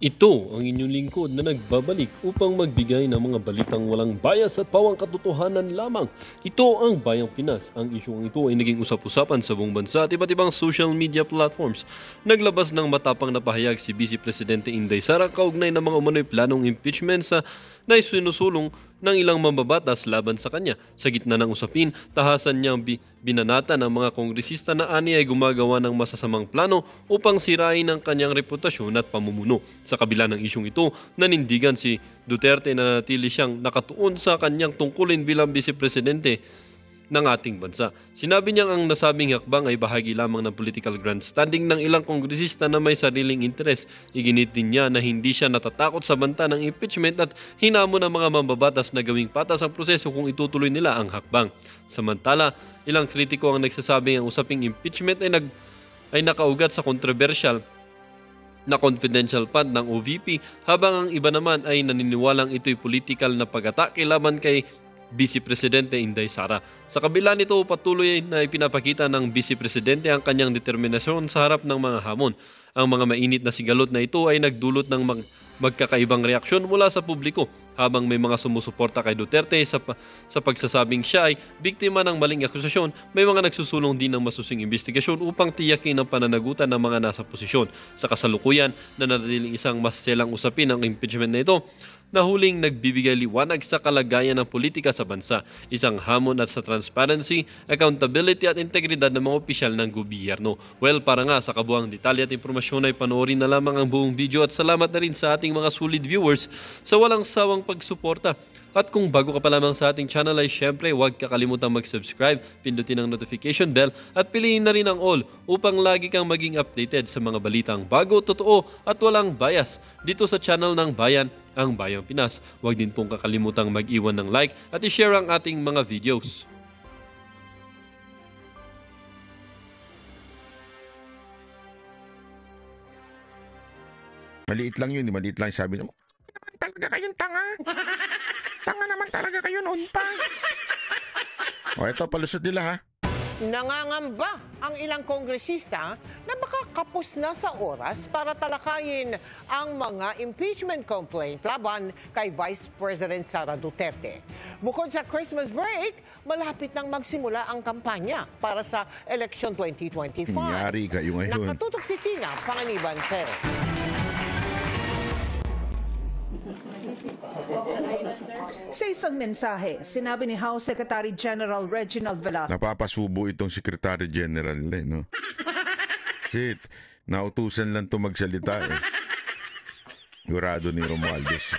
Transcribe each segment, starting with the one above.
Ito ang inyong lingkod na nagbabalik upang magbigay ng mga balitang walang bias at pawang katotohanan lamang. Ito ang Bayang Pinas. Ang isyong ito ay naging usap-usapan sa buong bansa at iba't ibang social media platforms. Naglabas ng matapang na pahayag si Vice Presidente Inday Sara kaugnay ng mga umano'y planong impeachment na isinusulong ng ilang mambabatas laban sa kanya. Sa gitna ng usapin, tahasan niyang binanata ng mga kongresista na ani ay gumagawa ng masasamang plano upang sirain ang kanyang reputasyon at pamumuno. Sa kabila ng isyong ito, nanindigan si Duterte na natili siyang nakatuon sa kanyang tungkulin bilang Vice Presidente ng ating bansa. Sinabi niyang ang nasabing hakbang ay bahagi lamang ng political grandstanding ng ilang kongresista na may sariling interes. Iginit din niya na hindi siya natatakot sa banta ng impeachment at hinamon ng mga mambabatas na gawing patas ang proseso kung itutuloy nila ang hakbang. Samantala, ilang kritiko ang nagsasabing ang usaping impeachment ay nakaugat sa controversial na confidential fund ng OVP, habang ang iba naman ay naniniwalang ito'y political na pag-atake laban kay Vice Presidente Inday Sara. Sa kabila nito, patuloy na ipinapakita ng Vice Presidente ang kanyang determinasyon sa harap ng mga hamon. Ang mga mainit na sigalot na ito ay nagdulot ng magkakaibang reaksyon mula sa publiko, habang may mga sumusuporta kay Duterte sa pagsasabing siya ay biktima ng maling akusasyon. May mga nagsusulong din ng masusing investigasyon upang tiyakin ang pananagutan ng mga nasa posisyon. Sa kasalukuyan, nanatiling isang maselang usapin ang impeachment na ito na huling nagbibigay liwanag sa kalagayan ng politika sa bansa, isang hamon at sa transparency, accountability at integridad ng mga opisyal ng gobyerno. Well, para nga sa kabuang detalye at impormasyon ay panoorin na lamang ang buong video, at salamat na rin sa ating mga solid viewers sa walang sawang pagsuporta. At kung bago ka pa lamang sa ating channel ay syempre huwag kakalimutan mag-subscribe, pindutin ang notification bell at piliin na rin ang all upang lagi kang maging updated sa mga balitang bago, totoo at walang bias dito sa channel ng Bayan, ang Bayang Pinas. Huwag din pong kakalimutang mag-iwan ng like at i-share ang ating mga videos. Maliit lang yun, maliit lang sabi niya. Talaga kayong tanga. Tanga naman talaga kayo noon pa. O eto, palusot nila ha. Nangangamba ang ilang kongresista na baka kapos na sa oras para talakayin ang mga impeachment complaint laban kay Vice President Sara Duterte. Bukod sa Christmas break, malapit nang magsimula ang kampanya para sa Election 2025. Nangyari kayo ngayon. Nakatutok si Tina Panganiban Perez. Sa isang mensahe, sinabi ni House Secretary General Reginald Velasquez. Napapasubo itong Secretary General no? Shit, nautusan lang to magsalita eh. Gurado ni Romualdez.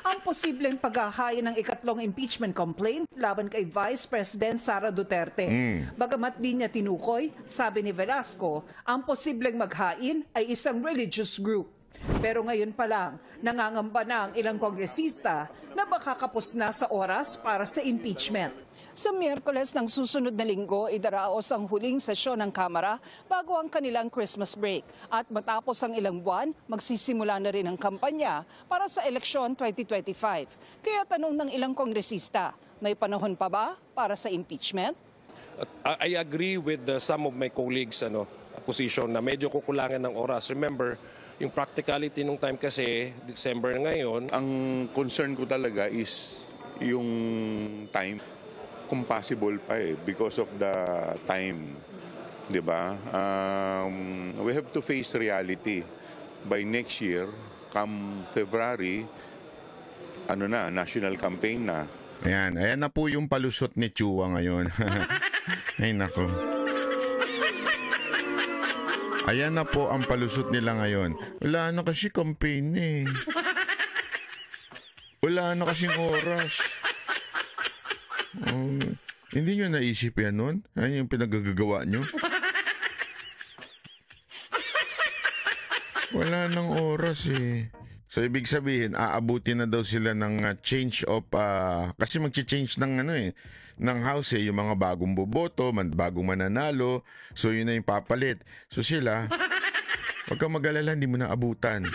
Ang posibleng paghahain ng ikatlong impeachment complaint laban kay Vice President Sara Duterte. Bagamat di niya tinukoy, sabi ni Velasco, ang posibleng maghain ay isang religious group. Pero ngayon pa lang, nangangamba na ang ilang kongresista na baka kapos na sa oras para sa impeachment. Sa Miyerkules ng susunod na linggo, idaraos ang huling sesyon ng Kamara bago ang kanilang Christmas break. At matapos ang ilang buwan, magsisimula na rin ang kampanya para sa eleksyon 2025. Kaya tanong ng ilang kongresista, may panahon pa ba para sa impeachment? I agree with some of my colleagues position na medyo kukulangan ng oras. Remember, yung practicality nung time kasi, December ngayon. Ang concern ko talaga is yung time. Kung possible pa because of the time. Diba? We have to face reality. By next year, come February, national campaign na. Ayan na po yung palusot ni Chua ngayon. Ay nako. Ayan na po ang palusot nila ngayon. Wala na kasi campaign eh. Wala na kasing oras. Hindi nyo naisip yan nun? Ano yung pinagagagawa nyo? Wala nang oras eh. So ibig sabihin, aabutin na daw sila ng change of... kasi mag-change ng ng house yung mga bagong boboto, bagong mananalo. So yun na yung papalit. So sila, wag kang mag-alala, hindi mo na abutan.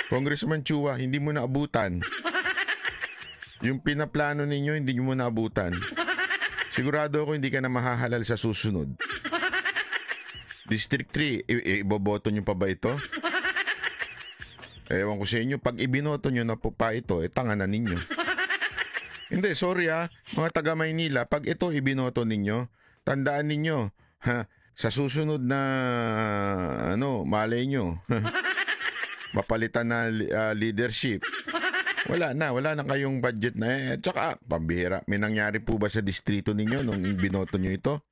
Congressman Chua, hindi mo na abutan. Yung pinaplano ninyo, hindi mo na abutan. Sigurado ako hindi ka na mahahalal sa susunod. District 3, iboboto nyo pa ba ito? Ewan ko sa inyo, pag ibinoto nyo na po pa ito, tanga na ninyo. Hindi, sorry mga taga Maynila, pag ito ibinoto ninyo, tandaan ninyo, sa susunod na, malay nyo, mapalitan na leadership, wala na kayong budget na Tsaka, pambihira, may nangyari po ba sa distrito ninyo nung binoto nyo ito?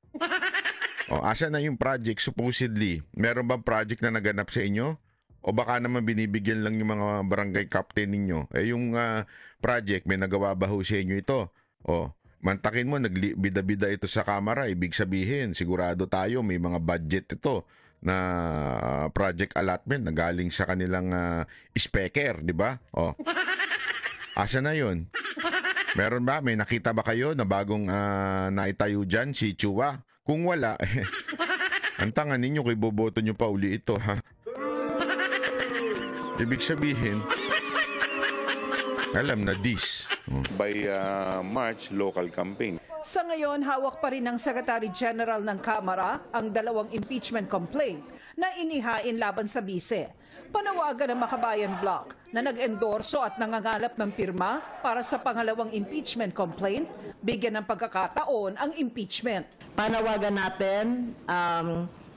Asa na yung project supposedly? Meron bang project na naganap sa inyo? O baka naman binibigyan lang yung mga barangay captain ninyo. Yung project, may nagawa ba ho sa inyo ito? Mantakin mo, nagbida-bida ito sa kamera. Ibig sabihin, sigurado tayo may mga budget ito na project allotment na galing sa kanilang speaker, di ba? Asa na yun? Meron ba? May nakita ba kayo na bagong naitayo dyan, si Chua? Kung wala, ang tanga ninyo kay boboto nyo pa uli ito, ha? Ibig sabihin, alam na this. By March, local campaign. Sa ngayon, hawak pa rin ng Secretary General ng Kamara ang 2 impeachment complaint na inihain laban sa bise. Panawagan ng Makabayan Bloc na nag-endorso at nangangalap ng pirma para sa pangalawang impeachment complaint, bigyan ng pagkakataon ang impeachment. Panawagan natin,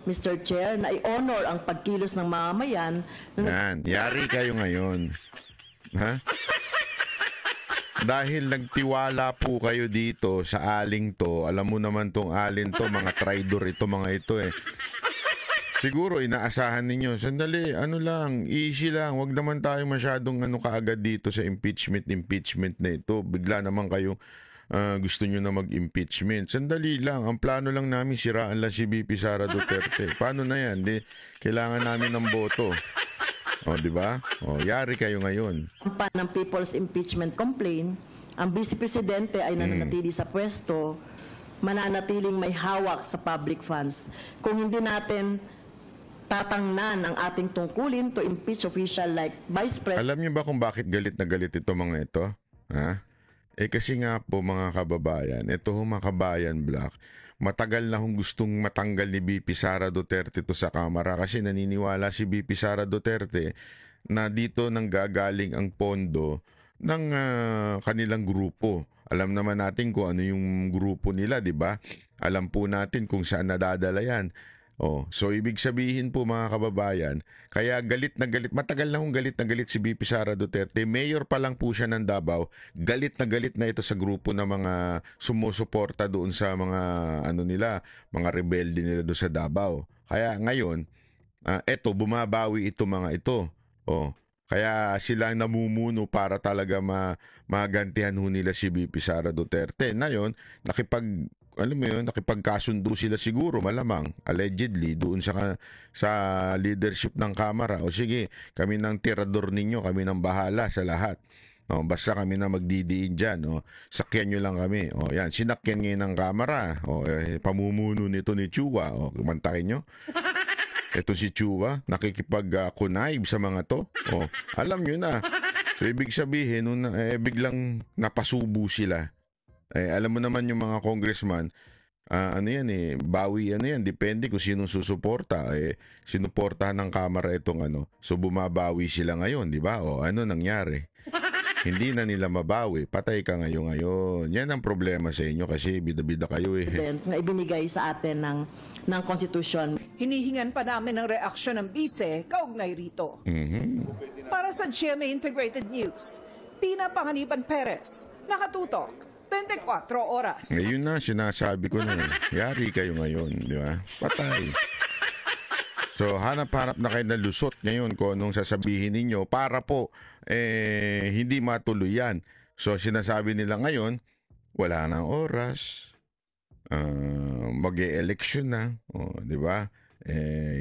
Mr. Chair, na i-honor ang pagkilos ng mamamayan. Yan, yari kayo ngayon. Ha? Dahil nagtiwala po kayo dito sa aling to, alam mo naman tong alin to, mga traidor ito, mga ito Siguro inaasahan ninyo, sandali, easy lang, wag naman tayo masyadong kaagad dito sa impeachment na ito. Bigla naman kayo gusto nyo na mag-impeachment. Sandali lang, ang plano lang namin siraan lang si VP Sara Duterte. Paano na yan? Kailangan namin ng boto. Di ba? Yari kayo ngayon. Ng People's Impeachment Complaint, ang Vice Presidente ay nananatili sa pwesto, mananatiling may hawak sa public funds. Kung hindi natin tatangnan ang ating tungkulin to impeach official like Vice President. Alam niyo ba kung bakit galit na galit ito mga ito? Ha? Kasi nga po mga kababayan, ito mga kabayan Black, matagal na kung gustong matanggal ni BP Sara Duterte ito sa Kamara kasi naniniwala si BP Sara Duterte na dito nang gagaling ang pondo ng kanilang grupo. Alam naman natin kung ano yung grupo nila, di ba? Alam po natin kung saan nadadala yan. So ibig sabihin po mga kababayan, kaya galit na galit, matagal na kong galit na galit si BP Sara Duterte. Mayor pa lang po siya ng Davao, galit na ito sa grupo na mga sumusuporta doon sa mga mga rebelde nila doon sa Davao. Kaya ngayon, bumabawi ito mga ito. Kaya sila namumuno para talaga magantihan ho nila si BP Sara Duterte. Ngayon, nakipagkasundo sila siguro malamang allegedly doon sa leadership ng Kamara. Sige, kami ng tirador ninyo, kami ng bahala sa lahat. Basta kami na magdidiin dyan. Sakyan nyo lang kami. Yan, sinakyan ngayon ng Kamara. Pamumuno nito ni Chua. Kumantakin nyo. Ito si Chua, nakikipag-kunaib sa mga to. Alam nyo na. So, ibig sabihin, biglang napasubo sila. Alam mo naman yung mga congressman, bawi depende kung sinong susuporta. Sinuportahan ng Kamara itong so bumabawi sila ngayon, di ba? Nangyari? Hindi na nila mabawi, patay ka ngayon. Yan ang problema sa inyo kasi bida-bida kayo Na ibinigay sa atin ng konstitusyon. Hinihingan pa namin ng reaksyon ng bise kaugnay rito. Para sa GMA Integrated News, Tina Panganiban Perez, nakatutok. 24 oras. Ngayon na, sinasabi ko na Yari kayo ngayon, di ba? Patay. So, hanap-hanap na kayo na lusot ngayon kung anong sasabihin ninyo para po, hindi matuloy yan. So, sinasabi nila ngayon, wala nang oras, mag-e-election na, di ba?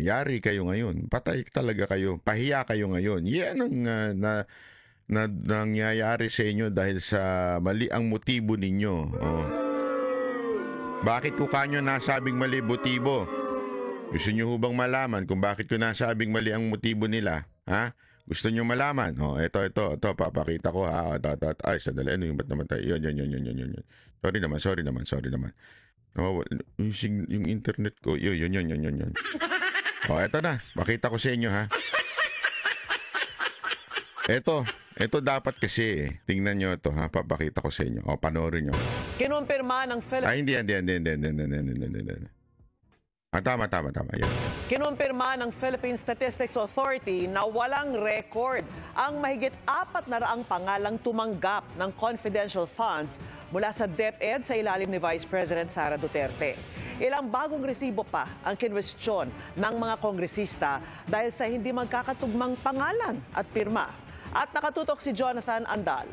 Yari kayo ngayon. Patay talaga kayo. Pahiya kayo ngayon. Yan ang nangyayari sa inyo dahil sa mali ang motibo ninyo. Bakit ko kanyo nasabing mali motibo? Gusto nyo hubang malaman kung bakit ko nasabing mali ang motibo nila? Ha? Gusto nyo malaman? Ito, papakita ko ha. Ay, sadali. Ano yung ba't naman tayo? Yun. Sorry naman. Yung internet ko. Yun. Ito na. Pakita ko sa inyo ha. Ito dapat kasi, tingnan nyo ito ha, papakita ko sa inyo. O, panoorin nyo. Kinumpirma ng Ay, hindi. Tama. Yan. Kinumpirma ng Philippine Statistics Authority na walang record ang mahigit 400 pangalang tumanggap ng confidential funds mula sa DepEd sa ilalim ni Vice President Sara Duterte. Ilang bagong resibo pa ang kinwestiyon ng mga kongresista dahil sa hindi magkakatugmang pangalan at pirma. At nakatutok si Jonathan Andal.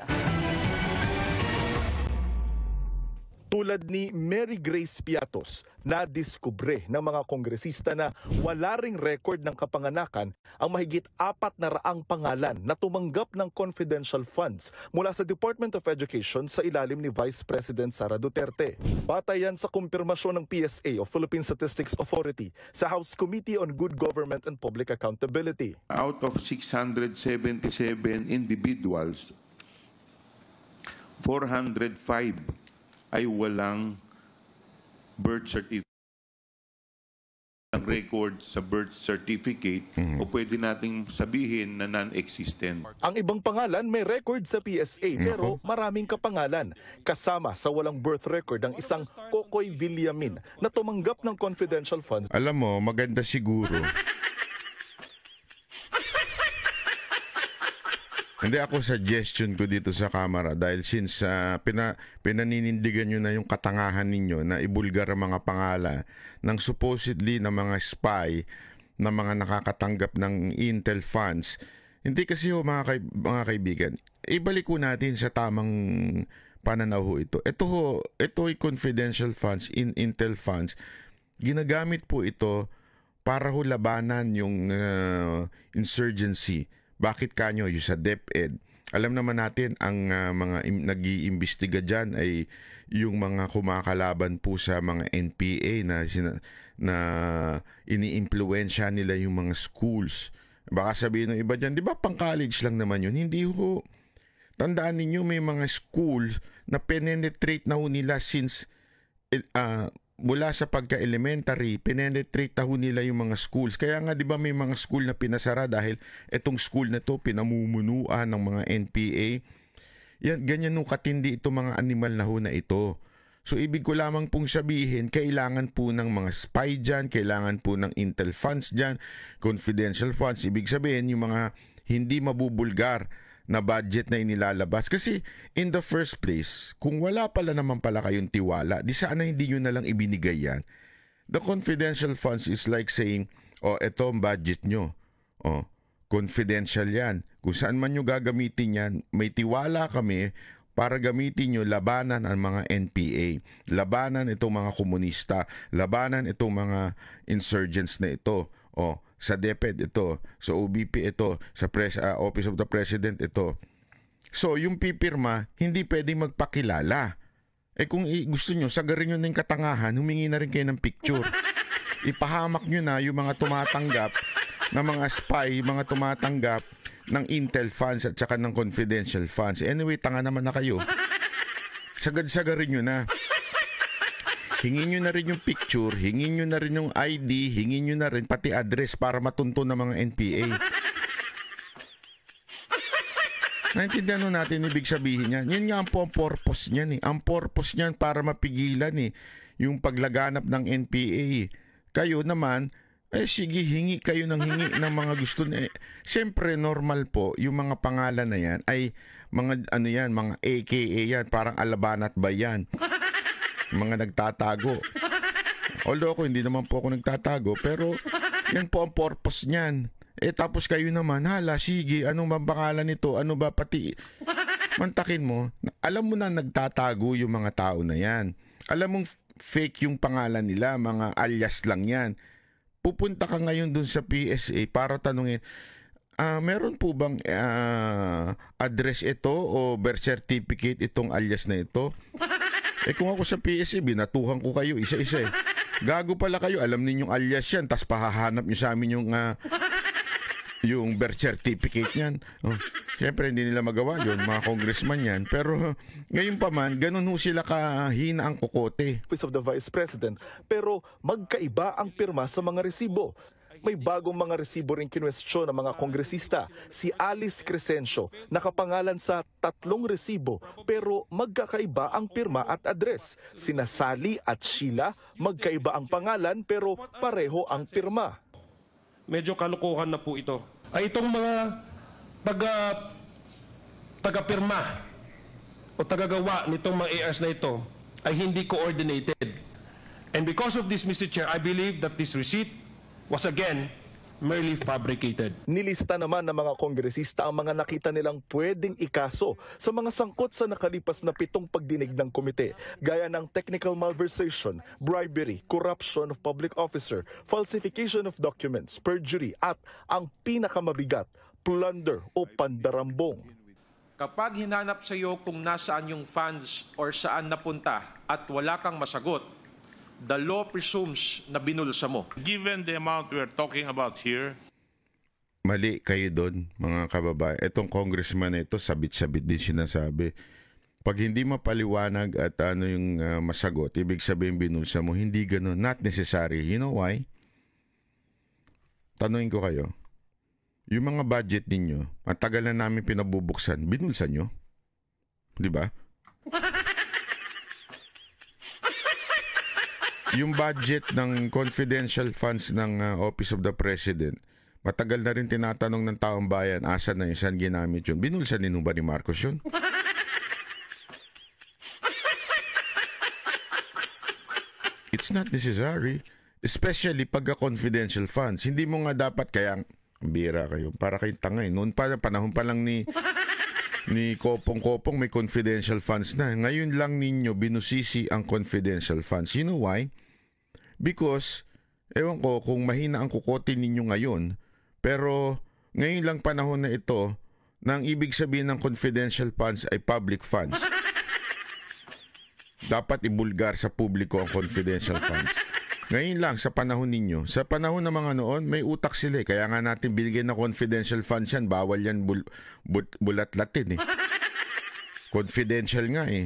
Tulad ni Mary Grace Piatos, nadiskubre ng mga kongresista na wala ring record ng kapanganakan ang mahigit 400 pangalan na tumanggap ng confidential funds mula sa Department of Education sa ilalim ni Vice President Sara Duterte. Batayan sa kumpirmasyon ng PSA o Philippine Statistics Authority sa House Committee on Good Government and Public Accountability. Out of 677 individuals, 405 ay walang birth certificate. Ang record sa birth certificate o pwede nating sabihin na non-existent. Ang ibang pangalan may record sa PSA pero maraming kapangalan. Kasama sa walang birth record ang isang Kokoy Villamin na tumanggap ng confidential funds. Alam mo, maganda siguro. Hindi, ako suggestion ko dito sa kamera dahil since pinaninindigan nyo na yung katangahan ninyo na ibulgar ang mga pangalan ng supposedly na mga spy na mga nakakatanggap ng intel funds. Hindi kasi mga kaibigan, ibalik ko natin sa tamang pananaw ho ito. Ito ay confidential funds, intel funds. Ginagamit po ito para ho labanan yung insurgency. Bakit kanyo yung sa DepEd? Alam naman natin ang mga nag-iimbestiga dyan ay yung mga kumakalaban po sa mga NPA na ini-impluwensya nila yung mga schools. Baka sabihin ng iba dyan, di ba pang college lang naman yun? Hindi ho. Tandaan ninyo may mga schools na penetrate na ho nila since mula sa pagka-elementary, penetrate na ho nila yung mga schools. Kaya nga, di ba may mga school na pinasara dahil itong school na to pinamumunuan ng mga NPA. Yan, ganyan nung katindi itong mga animal na ho na ito. So, ibig ko lamang pong sabihin, kailangan po ng mga spy dyan, kailangan po ng intel funds dyan, confidential funds. Ibig sabihin, yung mga hindi mabubulgar na budget na inilalabas. Kasi in the first place, kung wala pala naman pala kayong tiwala, di sana hindi nyo nalang ibinigay yan. The confidential funds is like saying, eto ang budget nyo. Confidential yan. Kung saan man nyo gagamitin yan, may tiwala kami para gamitin nyo labanan ang mga NPA, labanan itong mga komunista, labanan itong mga insurgents na ito. Sa DepEd ito, sa OBP ito, sa Office of the President ito. So, yung pipirma, hindi pwedeng magpakilala. Kung gusto nyo, sagarin nyo ng katangahan, humingi na rin kayo ng picture. Ipahamak nyo na yung mga tumatanggap na mga spy, mga tumatanggap ng intel funds at saka ng confidential funds. Anyway, tanga naman na kayo. Sagad-sagarin nyo na. Hingin nyo na rin yung picture, hingin nyo na rin yung ID, hingin nyo na rin pati address para matunto ng mga NPA. Naintindihan natin ibig sabihin yan. Yan nga ang purpose niyan . Ang purpose niyan para mapigilan yung paglaganap ng NPA. Kayo naman, sige, hingi kayo ng hingi ng mga gusto niya. Siyempre, normal po, yung mga pangalan na yan ay mga mga AKA yan, parang Alabanat ba yan? Mga nagtatago. Although ako, hindi naman po ako nagtatago, pero yan po ang purpose niyan. Tapos kayo naman, hala, sige, anong ba pangalan nito? Ano ba pati? Mantakin mo, alam mo na nagtatago yung mga tao na yan. Alam mong fake yung pangalan nila, mga alias lang yan. Pupunta ka ngayon dun sa PSA para tanungin, meron po bang address ito o birth certificate itong alias na ito? Kung ako sa PSA, binatuhan ko kayo isa-isa . Gago pala kayo, alam ninyong alias yan, tas pahahanap nyo sa amin yung birth certificate niyan. Siyempre, hindi nila magawa yun, mga congressman yan. Pero ngayon pa man, ganun ho sila kahina ang kokote. Office of the Vice President, pero magkaiba ang pirma sa mga resibo. May bagong mga resibo rin kinwestiyon ng mga kongresista. Si Alice Crescencio nakapangalan sa 3 resibo pero magkakaiba ang pirma at address. Sina Sally at Sheila magkaiba ang pangalan pero pareho ang pirma. Medyo kalokohan na po ito. Ay itong mga taga-pirma o tagagawa nitong mga ARs na ito ay hindi coordinated. And because of this, Mr. Chair, I believe that this receipt was again merely fabricated. Nilista naman ng mga kongresista ang mga nakita nilang pwedeng ikaso sa mga sangkot sa nakalipas na 7 pagdinig ng komite, gaya ng technical malversation, bribery, corruption of public officer, falsification of documents, perjury, at ang pinakamabigat, plunder o pandarambong. Kapag hinanap sa iyo kung nasaan yung funds or saan napunta at wala kang masagot, the law presumes na binulsa mo. Given the amount we are talking about here, Mali kayo doon, mga kababayan. Itong congressman na ito, sabit-sabit din sinasabi. Pag hindi mapaliwanag at ano yung masagot, ibig sabihin binulsa mo, hindi ganun. Not necessary. You know why? Tanungin ko kayo. Yung mga budget ninyo, ang tagal na namin pinabubuksan, binulsan nyo? Di ba? Yung budget ng confidential funds ng Office of the President, matagal na rin tinatanong ng taong bayan, asan na yun, saan ginamit yun? Binulsan din ba ni Marcos yun? It's not necessary. Especially pagka confidential funds. Hindi mo nga dapat, kaya bira kayo, para kayong tangay. Noon pa, panahon pa lang ni Kopong-Kopong may confidential funds na. Ngayon lang ninyo binusisi ang confidential funds. You know why? Because, ewan ko kung mahina ang kukotin ninyo ngayon, pero ngayon lang panahon na ito na ang ibig sabihin ng confidential funds ay public funds. Dapat ibulgar sa publiko ang confidential funds. Ngayon lang, sa panahon ninyo. Sa panahon ng mga noon, may utak sila. Kaya nga natin binigyan ng confidential funds yan. Bawal yan bulat-latin eh. Confidential nga eh.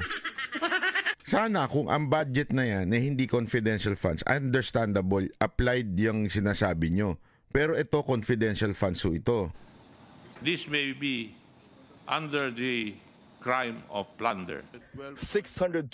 Sana kung ang budget na yan eh hindi confidential funds, understandable, applied yung sinasabi nyo. Pero ito, confidential funds so ito. this may be under the crime of plunder. 612.5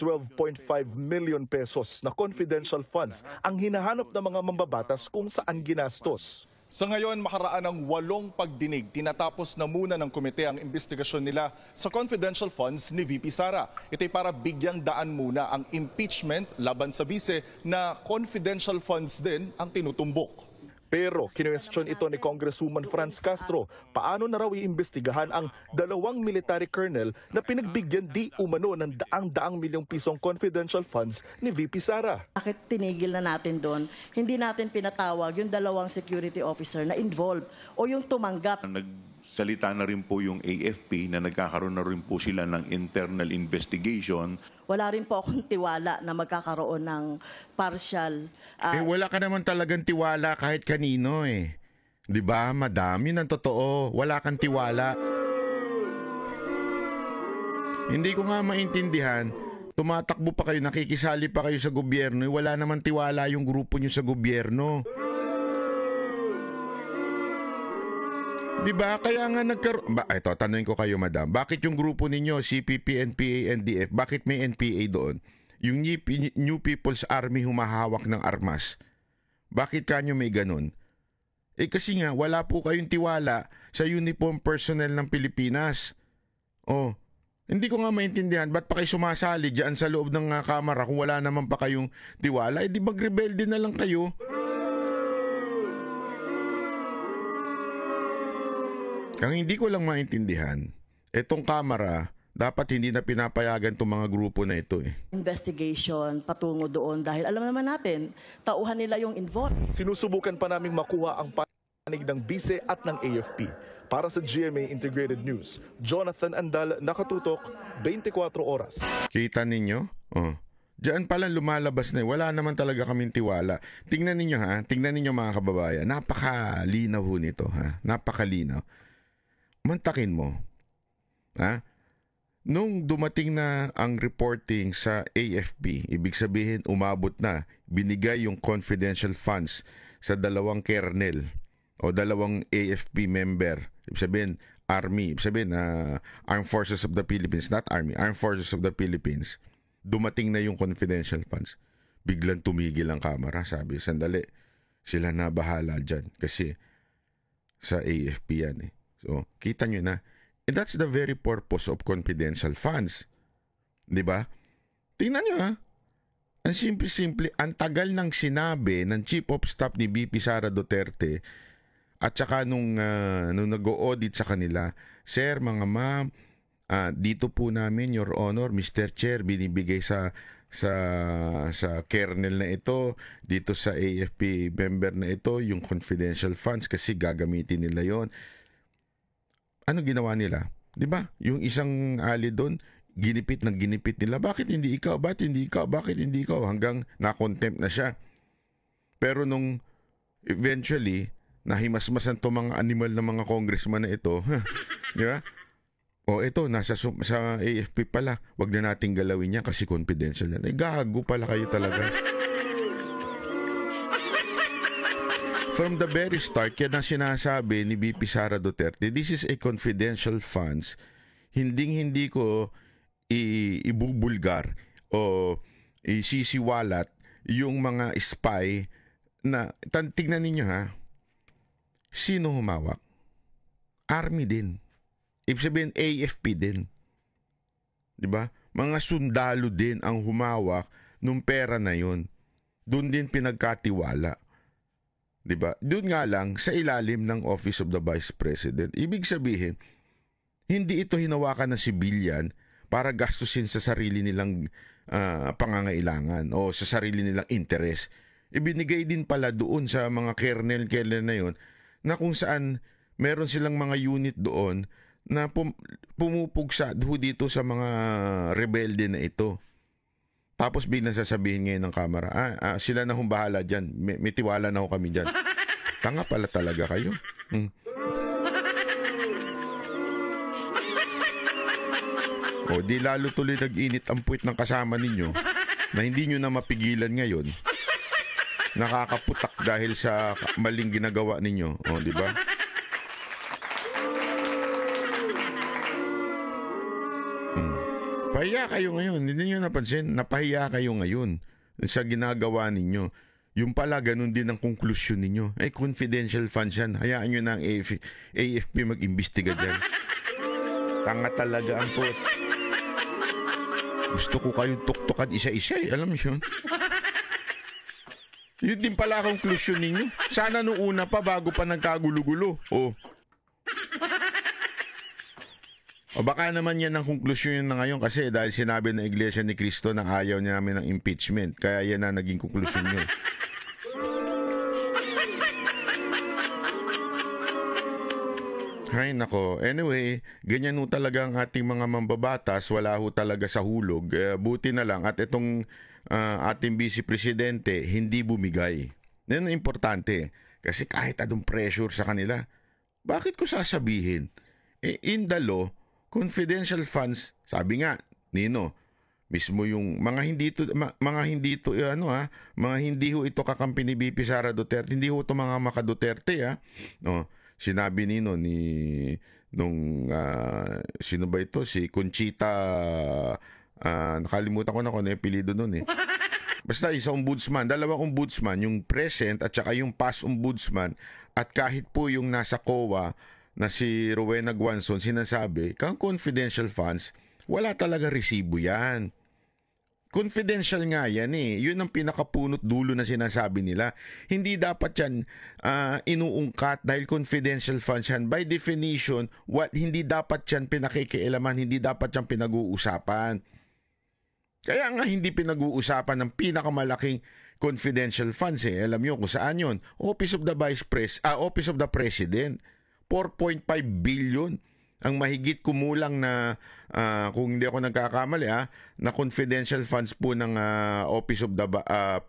million pesos na confidential funds ang hinahanap ng mga mambabatas kung saan ginastos. Sa ngayon, makaraan ng 8 pagdinig, tinatapos na muna ng komite ang investigasyon nila sa confidential funds ni VP Sara. Ito'y para bigyang daan muna ang impeachment laban sa bise na confidential funds din ang tinutumbok. Pero kinwestiyon ito ni Congresswoman Franz Castro, paano na raw iimbestigahan ang 2 military colonel na pinagbigyan di umano ng daang milyong pisong confidential funds ni VP Sara. Bakit tinigil na natin doon? Hindi natin pinatawag yung 2 security officer na involved o yung tumanggap. Nagsalita na rin po yung AFP na nagkakaroon na rin po sila ng internal investigation. Wala rin po akong tiwala na magkakaroon ng partial. Wala ka naman talagang tiwala kahit kanino eh. 'Di ba, madam? Yun ang totoo. Wala kang tiwala. Hindi ko nga maintindihan. Tumatakbo pa kayo, nakikisali pa kayo sa gobyerno. Wala naman tiwala yung grupo nyo sa gobyerno. 'Di ba? Kaya nga ito, tanungin ko kayo, madam. Bakit yung grupo ninyo, CPP, NPA, NDF, bakit may NPA doon? Yung New People's Army humahawak ng armas. Bakit kanyo may ganun? Kasi nga, wala po kayong tiwala sa uniform personnel ng Pilipinas. Hindi ko nga maintindihan, ba't pa kayo sumasali dyan sa loob ng kamara kung wala naman pa kayong tiwala? Di mag-rebelde na lang kayo? Ang hindi ko lang maintindihan, etong kamera, dapat hindi na pinapayagan itong mga grupo na ito eh. Investigation patungo doon dahil alam naman natin, tauhan nila yung involved. Sinusubukan pa naming makuha ang panig ng BISE at ng AFP. Para sa GMA Integrated News, Jonathan Andal, nakatutok, 24 oras. Kita ninyo? Diyan pala lumalabas na wala naman talaga kaming tiwala. Tingnan ninyo ha, tingnan ninyo mga kababayan, napakalinaw ho nito ha, napakalinaw. Mantakin mo, ha? Nung dumating na ang reporting sa AFP, ibig sabihin umabot na, binigay yung confidential funds sa dalawang kernel o dalawang AFP member. Ibig sabihin, Army. Ibig sabihin, Armed Forces of the Philippines, not Army, Armed Forces of the Philippines. Dumating na yung confidential funds. Biglang tumigil ang kamera. Sabi, sandali, sila na bahala dyan. Kasi sa AFP yan eh. So, kita nyo na. And that's the very purpose of confidential funds. Diba? Tingnan nyo ha. Ang simple-simple, ang tagal ng sinabi ng Chief of Staff ni BP Sara Duterte at saka nung nag-o-audit sa kanila, Sir, mga ma'am, dito po namin, Your Honor, Mr. Chair, binibigay sa kernel na ito, dito sa AFP member na ito, yung confidential funds kasi gagamitin nila yon. Ano ginawa nila? 'Di ba? Yung isang ali doon, ginipit nila. Bakit hindi ikaw? Bakit hindi ikaw? Bakit hindi ikaw? Hanggang na-contempt na siya. Pero nung eventually, nahimasmasan to mga animal na mga congressman na ito, di ba? O ito, sa AFP pala, wag na nating galawin niya kasi confidential yan. Gago pala kayo talaga. From the very start, yan ang sinasabi ni BP Sara Duterte, this is a confidential funds. Hindi ko ibubulgar o isisiwalat yung mga spy na, tignan ninyo ha, sino humawak? Army din. Ibig sabihin, AFP din. Diba? Mga sundalo din ang humawak nung pera na yun. Doon din pinagkatiwala. Diba? Doon nga lang, sa ilalim ng Office of the Vice President. Ibig sabihin, hindi ito hinawakan ng sibilyan para gastusin sa sarili nilang pangangailangan o sa sarili nilang interes. Ibinigay din pala doon sa mga kernel na yun na kung saan meron silang mga unit doon na pumupugsa dito sa mga rebelde na ito. Tapos biglang sasabihin ngayon ng kamera, sila na hong bahala dyan. May tiwala na ho kami dyan. Tanga pala talaga kayo. O di lalo tuloy nag-init ang puwit ng kasama ninyo na hindi nyo na mapigilan ngayon. Nakakaputak dahil sa maling ginagawa ninyo. O, di ba? Pahiya kayo ngayon. Hindi nyo napansin. Napahiya kayo ngayon sa ginagawa ninyo. Yung pala, ganun din ang konklusyon ninyo. Ay, confidential funds yan. Hayaan nyo na ang AFP mag-imbestiga dyan. Tanga talaga ang pot. Gusto ko kayong tuktukan isa-isa eh. Alam niyo yun? Yun din pala ang konklusyon ninyo. Sana nung una pa bago pa nagkagulo-gulo. O baka naman yan ang konklusyon yun na ngayon kasi dahil sinabi ng Iglesia ni Cristo na ayaw niya namin ng impeachment. Kaya yan na naging konklusyon nyo. Ay nako. Anyway, ganyan ho talaga ang ating mga mambabatas. Wala ho talaga sa hulog. Buti na lang at itong ating Vice Presidente hindi bumigay. Yan ang importante. Kasi kahit anong pressure sa kanila, bakit ko sasabihin? In the law, confidential funds, sabi nga, Nino, mismo yung mga hindi ho ito kakampi ni BP Sara Duterte, hindi ho ito mga maka Duterte no. Sinabi nino sino ba ito? Si Conchita, nakalimutan ko na kung ano yung apelido nun eh. Basta isang ombudsman, dalawang ombudsman, yung present at saka yung past ombudsman, at kahit po yung nasa COA na si Rowena Guanzon sinasabi, kang confidential funds, wala talaga resibo yan. Confidential nga yan eh. Yun ang pinakapunot dulo na sinasabi nila. Hindi dapat yan inuungkat dahil confidential funds yan. By definition, hindi dapat yan pinakikialaman, hindi dapat yan pinag-uusapan. Kaya nga hindi pinag-uusapan ng pinakamalaking confidential funds eh. Alam nyo kung saan yun? Office of the Office of the President. 4.5 billion ang mahigit kumulang na kung hindi ako nagkakamali na confidential funds po ng Office of the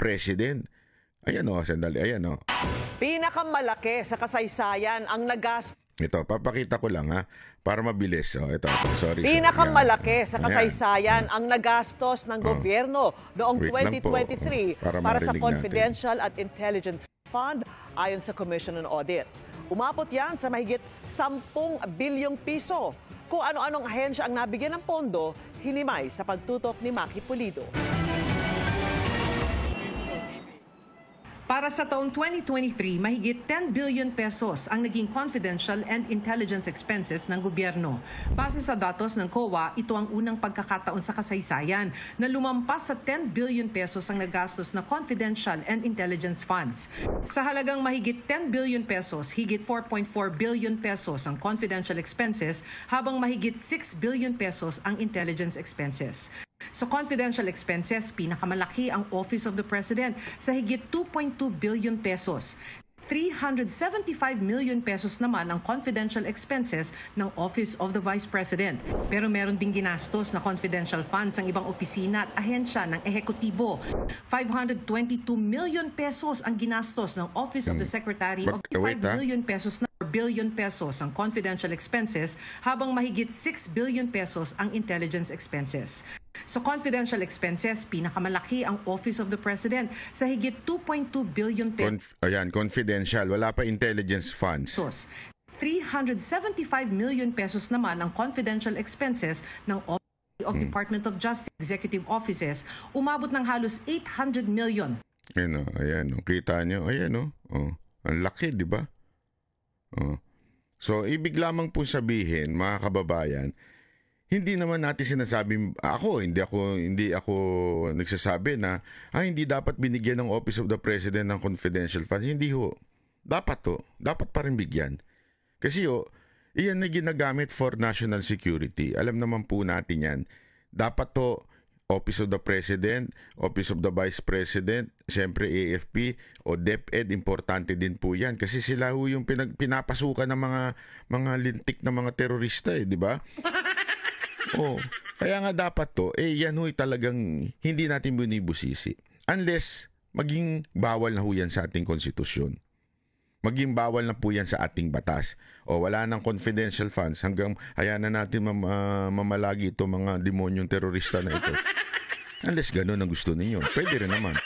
President. Ayan sandali, ayan Pinakamalaki sa kasaysayan ang nagastos. Ito, papakita ko lang para mabilis. Ito, sorry. Pinakamalaki sa kasaysayan ang nagastos ng gobyerno noong 2023 para sa confidential at intelligence Fund ayon sa Commission on Audit. Umabot yan sa mahigit 10 bilyong piso. Kung ano-anong ahensya ang nabigyan ng pondo, hinimay sa pagtutok ni Maki Pulido. Para sa taong 2023, mahigit 10 billion pesos ang naging confidential and intelligence expenses ng gobyerno. Base sa datos ng COA, ito ang unang pagkakataon sa kasaysayan na lumampas sa 10 billion pesos ang nagastos na confidential and intelligence funds. Sa halagang mahigit 10 billion pesos, higit 4.4 billion pesos ang confidential expenses, habang mahigit 6 billion pesos ang intelligence expenses. Sa confidential expenses, pinakamalaki ang Office of the President sa higit 2.2 billion pesos. 375 million pesos naman ang confidential expenses ng Office of the Vice President. Pero meron ding ginastos na confidential funds ang ibang opisina at ahensya ng ehekutibo. 522 million pesos ang ginastos ng Office of the Secretary of 5 billion pesos na billion pesos ang confidential expenses, habang mahigit 6 billion pesos ang intelligence expenses. Sa confidential expenses, pinakamalaki ang Office of the President sa higit 2.2 billion pesos. Confidential. Wala pa intelligence funds. 375 million pesos naman ang confidential expenses ng Office of Department of Justice Executive Offices, umabot ng halos 800 million. Ayan, kita nyo. Ayan, ang laki, di ba? So, ibig lamang po sabihin, mga kababayan, hindi naman natin sinasabing, hindi ako nagsasabi na, hindi dapat binigyan ng Office of the President ng confidential funds. Hindi ho. Dapat pa rin bigyan. Kasi iyan na ginagamit for national security. Alam naman po natin yan. Dapat Office of the President, Office of the Vice President, siyempre AFP o DepEd, importante din po yan. Kasi sila ho yung pinapasukan ng mga lintik na mga terorista, di ba? Kaya nga dapat yan ho'y talagang hindi natin binibusisi. Unless maging bawal na ho yan sa ating konstitusyon. Maging bawal na po yan sa ating batas. Wala nang confidential funds hanggang hayaan na natin mamalagi ito mga demonyong terorista na ito. Unless ganun ang gusto ninyo. Pwede rin naman.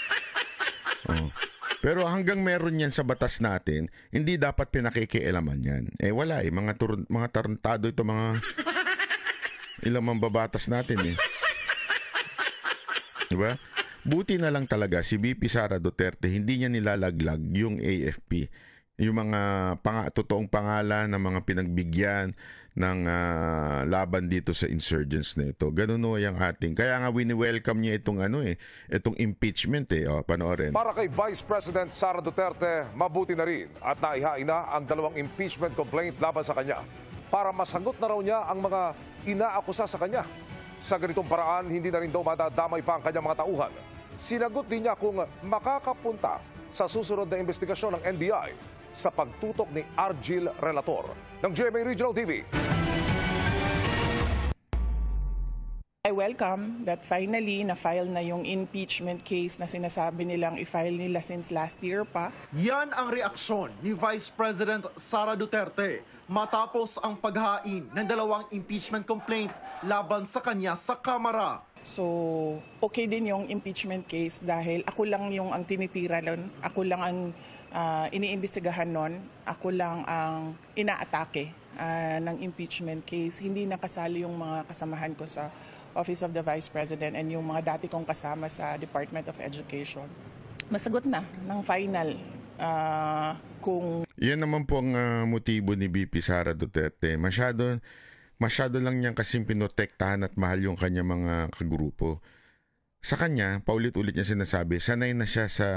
Pero hanggang meron yan sa batas natin, hindi dapat pinakikialaman yan. Wala mga tarantado ito, mga ilang mambabatas natin Diba? Buti na lang talaga si VP Sara Duterte, hindi niya nilalaglag yung AFP. Yung mga totoong pangalan ng mga pinagbigyan ng laban dito sa insurgents na ito. Ganun yung ating. Kaya nga wini-welcome niya itong impeachment panoorin. Para kay Vice President Sara Duterte, mabuti na rin at naihain na ang 2 impeachment complaint laban sa kanya para masagot na raw niya ang mga inaakusa sa kanya. Sa ganitong paraan, hindi na rin daw madadamay pa ang kanyang mga tauhan. Sinagot din niya kung makakapunta sa susunod na investigasyon ng NBI sa pagtutok ni Argil Relator ng GMA Regional TV. I welcome that finally na-file na yung impeachment case na sinasabi nilang i-file nila since last year pa. Yan ang reaksyon ni Vice President Sara Duterte matapos ang paghain ng 2 impeachment complaint laban sa kanya sa Kamara. So, okay din yung impeachment case dahil ako lang yung ang tinitira nun, ako lang ang iniimbestigahan nun, ako lang ang inaatake ng impeachment case. Hindi nakasali yung mga kasamahan ko sa Office of the Vice President and yung mga dati kong kasama sa Department of Education. Masagot na ng final kung... Yan naman po ang motibo ni VP Sara Duterte. Masyado lang niyang kasing pinotektahan at mahal yung kanya mga kagrupo. Sa kanya, paulit-ulit niya sinasabi, sanay na siya sa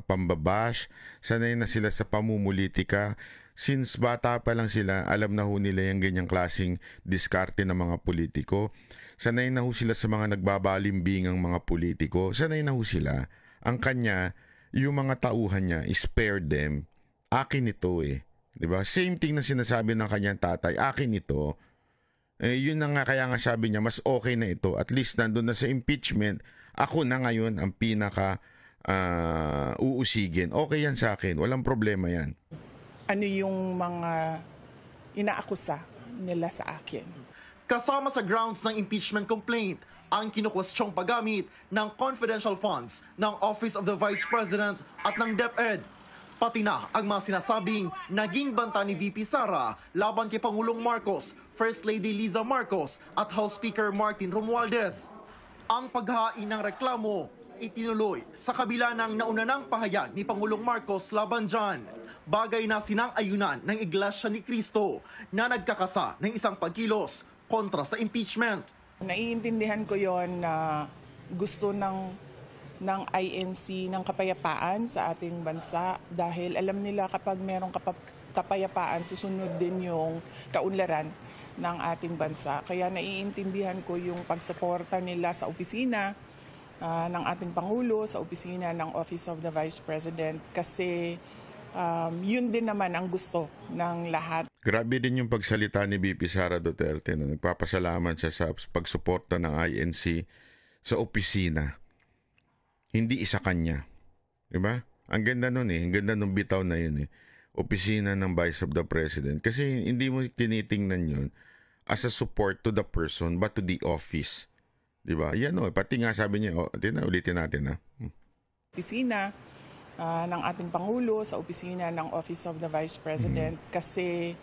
pambabash, sanay na sila sa pamumulitika. Since bata pa lang sila, alam na ho nila yung ganyang klaseng diskarte ng mga politiko. Sanay na ho sila sa mga nagbabalimbingang mga politiko. Sanay na ho sila. Ang kanya, yung mga tauhan niya, spare them. Akin ito Diba? Same thing na sinasabi ng kanyang tatay, akin ito. Yun na nga, kaya nga sabi niya, mas okay na ito. At least nandun na sa impeachment, ako na ngayon ang pinaka uusigin. Okay yan sa akin. Walang problema yan. Ano yung mga inaakusa nila sa akin? Kasama sa grounds ng impeachment complaint ang kinukwestyong paggamit ng confidential funds ng Office of the Vice President at ng DepEd. Pati na ang mga sinasabing naging banta ni VP Sara laban kay Pangulong Marcos, First Lady Liza Marcos at House Speaker Martin Romualdez. Ang paghain ng reklamo itinuloy sa kabila ng nauna ng pahayag ni Pangulong Marcos laban dyan. Bagay na sinang-ayunan ng Iglesia ni Cristo na nagkakasa ng isang pagkilos kontra sa impeachment. Naiintindihan ko yon na gusto ng INC ng kapayapaan sa ating bansa dahil alam nila kapag merong kapayapaan, susunod din yung kaunlaran ng ating bansa. Kaya naiintindihan ko yung pagsuporta nila sa opisina ng ating Pangulo, sa opisina ng Office of the Vice President kasi yun din naman ang gusto ng lahat. Grabe din yung pagsalita ni VP Sara Duterte. No? Nagpapasalamat siya sa pagsuporta ng INC sa opisina. Hindi isa kanya. Diba? Ang ganda nun eh. Ang ganda nung bitaw na yun eh. Opisina ng Vice of the President. Kasi hindi mo tinitingnan yun as a support to the person but to the office. Diba? Yan o. Pati nga sabi niya, ulitin natin ha. Opisina ng ating Pangulo, sa opisina ng Office of the Vice President kasi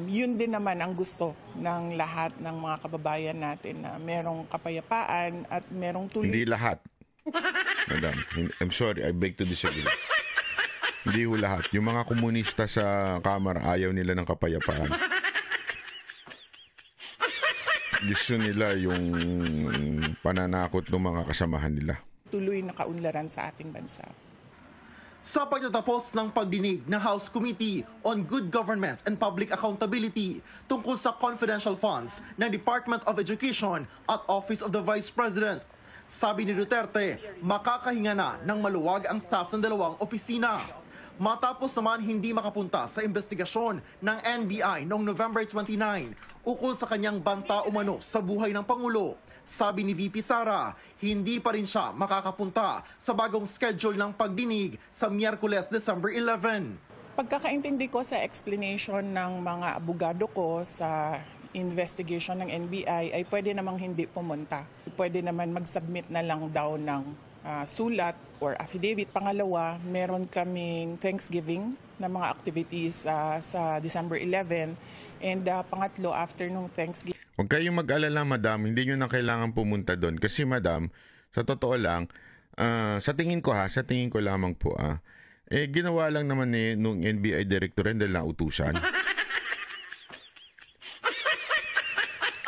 yun din naman ang gusto ng lahat ng mga kababayan natin na merong kapayapaan at merong tuloy. Hindi lahat. Madam, I'm sorry, I beg to disagree. Hindi ho lahat. Yung mga komunista sa Kamara, ayaw nila ng kapayapaan. Gusto nila yung pananakot ng mga kasamahan nila. Tuloy na kaunlaran sa ating bansa. Sa pagtatapos ng pagdinig ng House Committee on Good Governance and Public Accountability tungkol sa confidential funds ng Department of Education at Office of the Vice President, sabi ni Duterte, makakahinga na ng maluwag ang staff ng dalawang opisina. Matapos naman hindi makapunta sa investigasyon ng NBI noong November 29 ukol sa kanyang banta umano sa buhay ng Pangulo. Sabi ni VP Sara, hindi pa rin siya makakapunta sa bagong schedule ng pagdinig sa Miyerkules, December 11. Pagkakaintindi ko sa explanation ng mga abogado ko sa investigation ng NBI ay pwede namang hindi pumunta. Pwede naman mag-submit na lang daw ng sulat or affidavit. Pangalawa, meron kaming Thanksgiving na mga activities sa December 11. And pangatlo, after nung Thanksgiving. Huwag kayong mag-alala, madam. Hindi nyo na kailangan pumunta doon. Kasi, madam, sa totoo lang, sa tingin ko lamang po, ginawa lang naman nung NBI director dahil nautusan.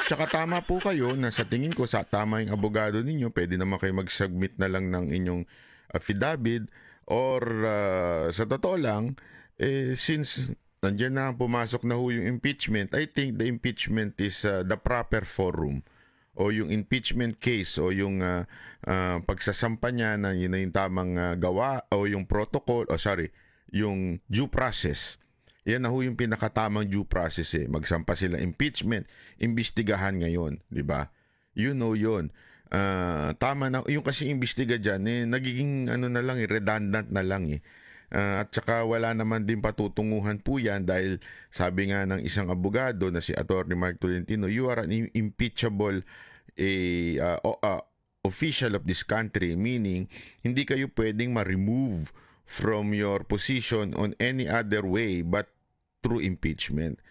Tsaka tama po kayo na sa tingin ko, sa tama yung abogado ninyo, pwede naman kayo mag-submit na lang ng inyong affidavit or sa totoo lang, since nandiyan na pumasok na ho yung impeachment, I think the impeachment is the proper forum o yung impeachment case o yung pagsasampa niya na yun na yung tamang gawa o yung protocol, yung due process. Yan na ho yung pinakatamang due process eh. Magsampa sila impeachment, imbestigahan ngayon, di ba? You know yun. Tama na, yung kasi imbestiga dyan, nagiging na lang, redundant na lang eh. At saka wala naman din patutunguhan po yan dahil sabi nga ng isang abogado na si Atty. Mark Tolentino, you are an impeachable official of this country, meaning hindi kayo pwedeng ma-remove from your position on any other way but through impeachment.